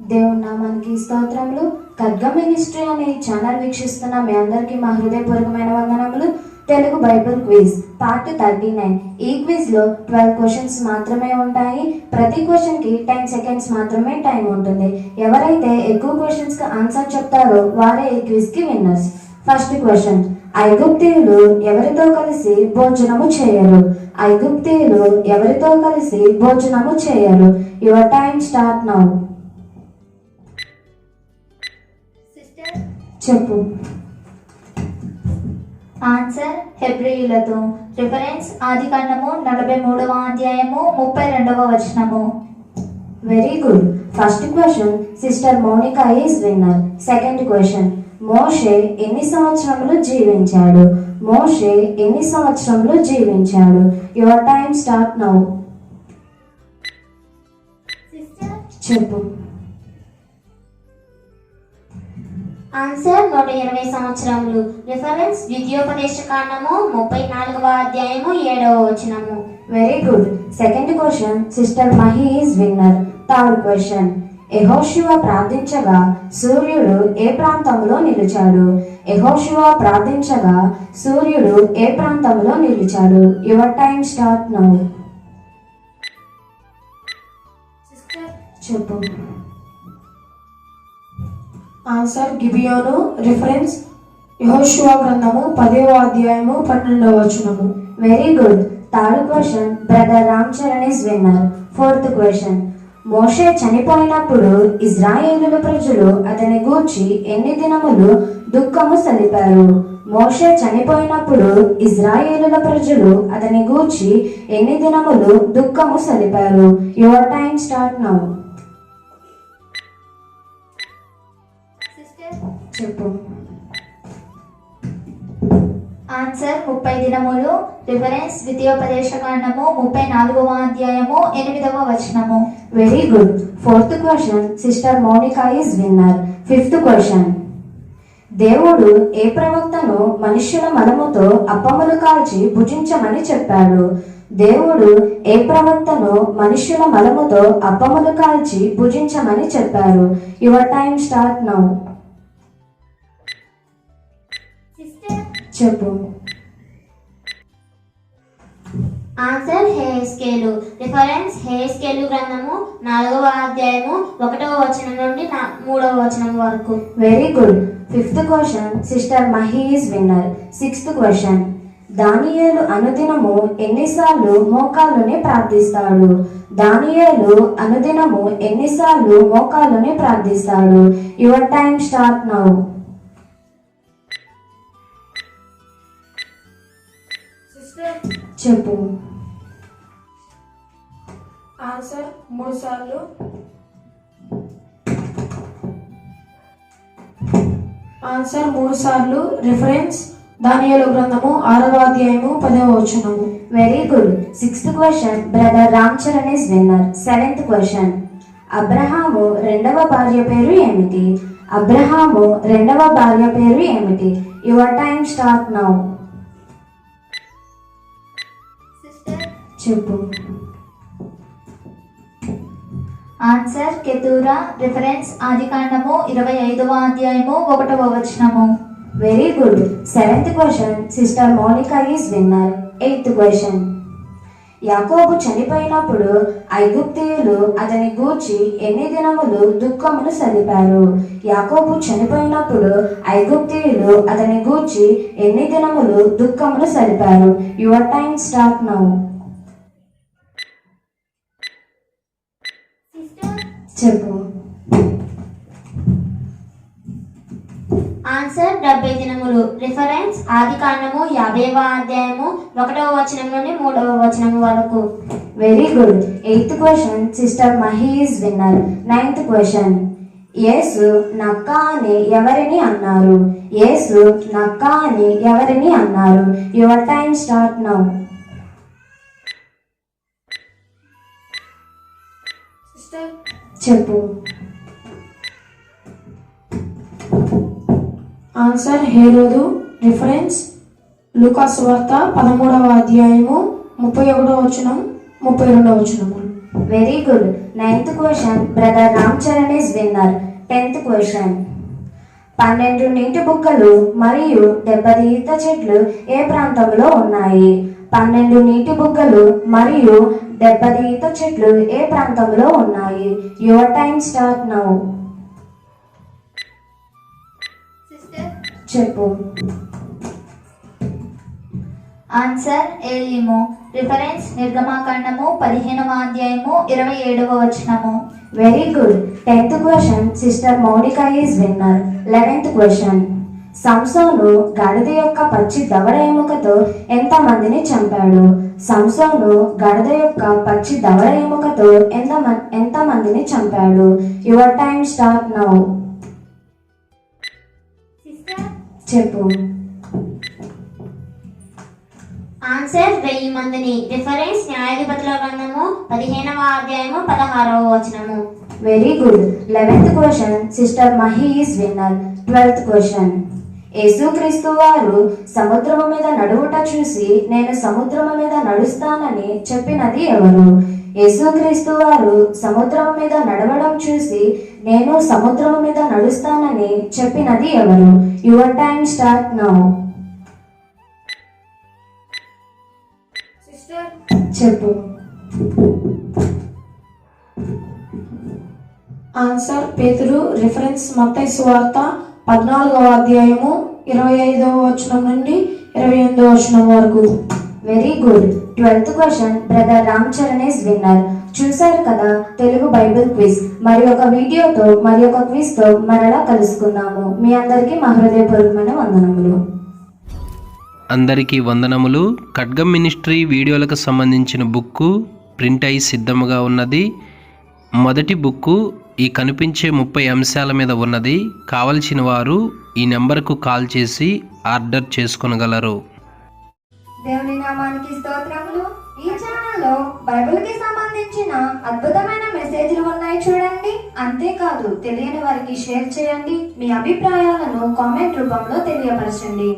దేవుని నామానికి స్తోత్రములు. ఖడ్గ మినిస్ట్రీ అనే ఛానల్ వీక్షిస్తున్న మీ అందరికీ మా హృదయపూర్వకమైన వందనములు. Telugu Bible quiz part 39. ఈ క్విజ్ లో 12 క్వశ్చన్స్ మాత్రమే ఉంటాయి. ప్రతి క్వశ్చన్ కి 10 సెకండ్స్ మాత్రమే టైం ఉంటుంది. ఎవరైతే ఎక్కువ క్వశ్చన్స్ కి ఆన్సర్ చెప్తారో వారే ఈ క్విజ్ కి విన్నర్స్. ఫస్ట్ క్వశ్చన్, ఐగుప్తీయులు ఎవరితో కలిసి భోజనము చేయరు? ఐగుప్తీయులు ఎవరితో కలిసి భోజనము చేయరు? Your time start now. చెప్పు. ఆన్సర్ హెబ్రీయులతో. రిఫరెన్స్ ఆదికాండము 43వ అధ్యాయము 32వ వచనము. Very good. First question sister Mounika is winner. Second question, మోషే ఎన్ని సంవత్సరములు జీవించాడు? మోషే ఎన్ని సంవత్సరములు జీవించాడు? Your time start now. చెప్పు. ఆన్సర్ 120 సంవత్సరములు. రిఫరెన్స్ ద్వితీయోపదేశకాండము 34వ అధ్యాయము 7వ వచనము. Very good. Second question sister Mahi is winner. Third question, యెహోషువ ప్రార్థించగా సూర్యుడు ఏ ప్రాంతంలో నిలిచాడు? యెహోషువ ప్రార్థించగా సూర్యుడు ఏ ప్రాంతంలో నిలిచాడు? Your time start now. చెప్పు. ఆన్సర్ గిబియోను. రిఫరెన్స్ యెహోషువ గ్రంథము 10వ అధ్యాయము 12వ వచనము. Very good. Third question brother Ram Charan is winner. Fourth question, మోషే చనిపోయినప్పుడు ఇజ్రాయేలు ప్రజలు అతని గూర్చి ఎన్ని దినములు దుఃఖము సలిపారు? మోషే చనిపోయినప్పుడు ఇజ్రాయేలు ప్రజలు అతని గూర్చి ఎన్ని దినములు దుఃఖము సలిపారు? Your time start now. చెప్పు. ఆన్సర్ 30 దినములు. రిఫరెన్స్ ద్వితీయోపదేశకాండము 34వ అధ్యాయము 8వ వచనము. Very good. Fourth question sister Mounika is winner. Fifth question, దేవుడు ఏ ప్రవక్తను మనుష్యుల మలముతో అప్పములు కాల్చి భుజించమని చెప్పాడు? దేవుడు ఏ ప్రవక్తను మనుష్యుల మలముతో అప్పములు కాల్చి భుజించమని చెప్పారు? Your time start now. చెప్పు. ఆన్సర్ హెస్కేలు. రిఫరెన్స్ హెస్కేలు గ్రంథము 4వ అధ్యాయము 1వ వచనం నుండి 3వ వచనం వరకు. Very good. Fifth question sister Mahi is winner. Sixth question, దానియేలు అనుదినము ఎన్నిసార్లు మోకాళ్ళుని ప్రార్థిస్తాడు? దానియేలు అనుదినము ఎన్నిసార్లు మోకాళ్ళుని ప్రార్థిస్తాడు? Your time start now. చెప్పు. ఆన్సర్ 3 సార్లు. ఆన్సర్ 3 సార్లు. రిఫరెన్స్ దానియేలు గ్రంథము 6వ అధ్యాయము 10వ వచనము. Very good. Sixth question brother Ram Charan is winner. Seventh question, Abraham రెండవ భార్య పేరు ఏమిటి? అబ్రహాము రెండవ భార్య పేరు ఏమిటి? Your time start now. చెప్పు. Answer Keturah. రిఫరెన్స్ ఆదికాండము 25వ అధ్యాయము 1వ వచనము. Very good. Seventh question sister Mounika is winner. Eighth question, యాకోబు చనిపోయినప్పుడు ఐగుప్తీయులు అతని గూర్చి ఎన్ని దినములు దుఃఖమును సలిపారు? యాకోబు చనిపోయినప్పుడు ఐగుప్తీయులు అతని గూర్చి ఎన్ని దినములు దుఃఖమును సలిపారు? Your time start now. చెప్పు. ఆన్సర్ 70 దినములు. రిఫరెన్స్ ఆదికాండము 50వ అధ్యాయము 1వ వచనం నుండి 3వ వచనం వరకు. Very good. Eighth question sister Mahi is winner. Ninth question, యేసు నక్క అని ఎవరిని అన్నారు? యేసు నక్క అని ఎవరిని అన్నారు? Your time start now. చెప్పు. ఆన్సర్ హేరోదు. రిఫరెన్స్ లూకా సువార్త 13వ అధ్యాయము 31వ వచనం 32వ వచనము. Very good. Ninth question brother Ram Charan is winner. 10th question. 12 నీటి బుగ్గలు మరియు 70 ఈత చెట్లు ఏ ప్రాంతంలో ఉన్నాయి? 12 నీటి బుగ్గలు మరియు 70 ఈత చెట్లు ఏ ప్రాంతంలో ఉన్నాయి? Your time start now. చెప్పు. ఆన్సర్ ఏలిము. రిఫరెన్స్ నిర్గమాకాండము 15వ అధ్యాయము 27వ వచనము. Very good. 10th question sister Mounika is winner. 11th question. సంసోను గాడిద యొక్క పచ్చి దవడ ఎముకతో ఎంతమందిని చంపాడు? సంసోను గాడిద యొక్క పచ్చి దవడ ఎముకతో ఎంతమందిని చంపాడు? Your time start now. చెప్పు. ఆన్సర్ 1000 మందిని. రిఫరెన్స్ న్యాయాధిపతుల గ్రంథము 15వ అధ్యాయము 16వ వచనము. Very good. 11th question sister Mahi is winner. 12th question. యేసుక్రీస్తు వారు సముద్రము మీద నడువుట చూసి నేను సముద్రము మీద నడుస్తానని చెప్పినది ఎవరు? యేసుక్రీస్తు వారు సముద్రము మీద నడవడం చూసి నేను సముద్రము మీద నడుస్తానని చెప్పినది ఎవరు? Your time start now. చెప్పు. ఆన్సర్ పేతురు. రిఫరెన్స్ మత్తయి సువార్త 14వ అధ్యాయము 25వ వచనం నుండి 28వ వచనం వరకు. Very good. 12th question brother Ram Charan is winner. చూశారు కదా తెలుగు బైబిల్ క్విజ్. మరి ఒక వీడియోతో మరి ఒక క్విజ్ తో మరలా కలుసుకుందాము. మీ అందరికీ మా హృదయపూర్వకమైన వందనములు. అందరికీ వందనములు. ఖడ్గం మినిస్ట్రీ వీడియోలకు సంబంధించిన బుక్కు ప్రింట్ అయి సిద్ధముగా ఉన్నది. మొదటి బుక్కు ఈ కనిపించే 30 అంశాల మీద ఉన్నది. కావలసిన వారు ఈ నెంబర్కు కాల్ చేసి ఆర్డర్ చేసుకొనగలరు. దేవుని నామానికి స్తోత్రములు. ఈ ఛానల్లో బైబిల్ కి సంబంధించిన అద్భుతమైన మెసేజ్లు ఉన్నాయి చూడండి. అంతేకాదు తెలియని వారికి షేర్ చేయండి. మీ అభిప్రాయాలను కామెంట్ రూపంలో తెలియపరచండి.